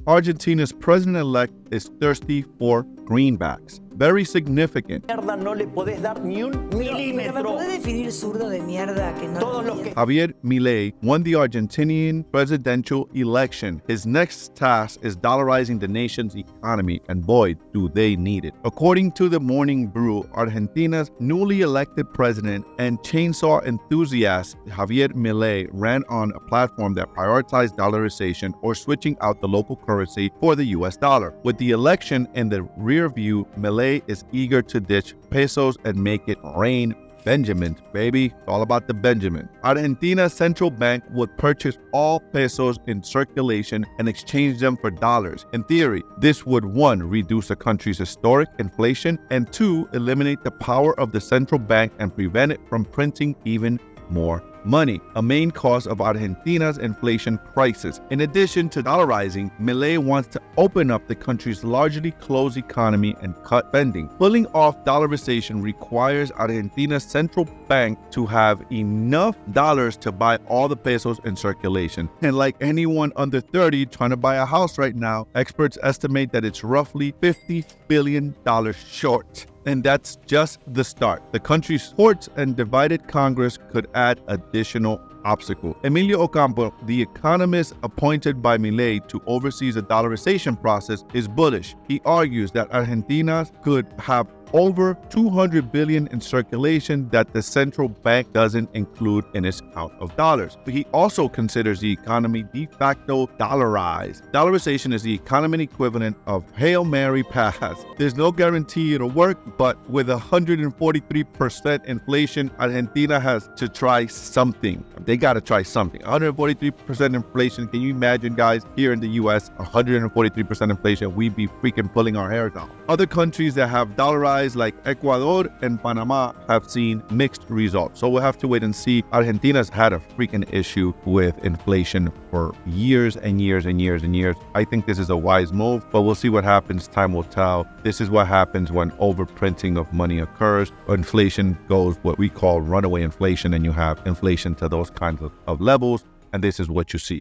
Argentina's president-elect is thirsty for greenbacks. Very significant. No le podés dar ni un milímetro. ¿Me podés definir zurdo de mierda que no? Todos los que Javier Milei won the Argentinian presidential election. His next task is dollarizing the nation's economy, and boy, do they need it. According to the Morning Brew, Argentina's newly elected president and chainsaw enthusiast Javier Milei ran on a platform that prioritized dollarization or switching out the local currency for the US dollar. With the election in the rear view, Milei is eager to ditch pesos and make it rain Benjamins, baby. It's all about the Benjamin. Argentina's central bank would purchase all pesos in circulation and exchange them for dollars. In theory, this would 1. Reduce the country's historic inflation, and 2. Eliminate the power of the central bank and prevent it from printing even more money, a main cause of Argentina's inflation crisis. In addition to dollarizing, Milei wants to open up the country's largely closed economy and cut spending. Pulling off dollarization requires Argentina's central bank to have enough dollars to buy all the pesos in circulation. And like anyone under 30 trying to buy a house right now, experts estimate that it's roughly $50 billion short. And that's just the start. The country's courts and divided Congress could add additional obstacles. Emilio Ocampo, the economist appointed by Milei to oversee the dollarization process, is bullish. He argues that Argentina could have over $200 billion in circulation that the central bank doesn't include in its count of dollars. But he also considers the economy de facto dollarized. Dollarization is the economic equivalent of Hail Mary pass. There's no guarantee it'll work, but with 143% inflation, Argentina has to try something. They got to try something. 143% inflation. Can you imagine, guys, here in the US, 143% inflation, we'd be freaking pulling our hair down. Other countries that have dollarized like Ecuador and Panama have seen mixed results. So we'll have to wait and see. Argentina's had a freaking issue with inflation for years and years and years and years. I think this is a wise move, but we'll see what happens. Time will tell. This is what happens when overprinting of money occurs. Inflation goes what we call runaway inflation, and you have inflation to those kinds of levels, and this is what you see.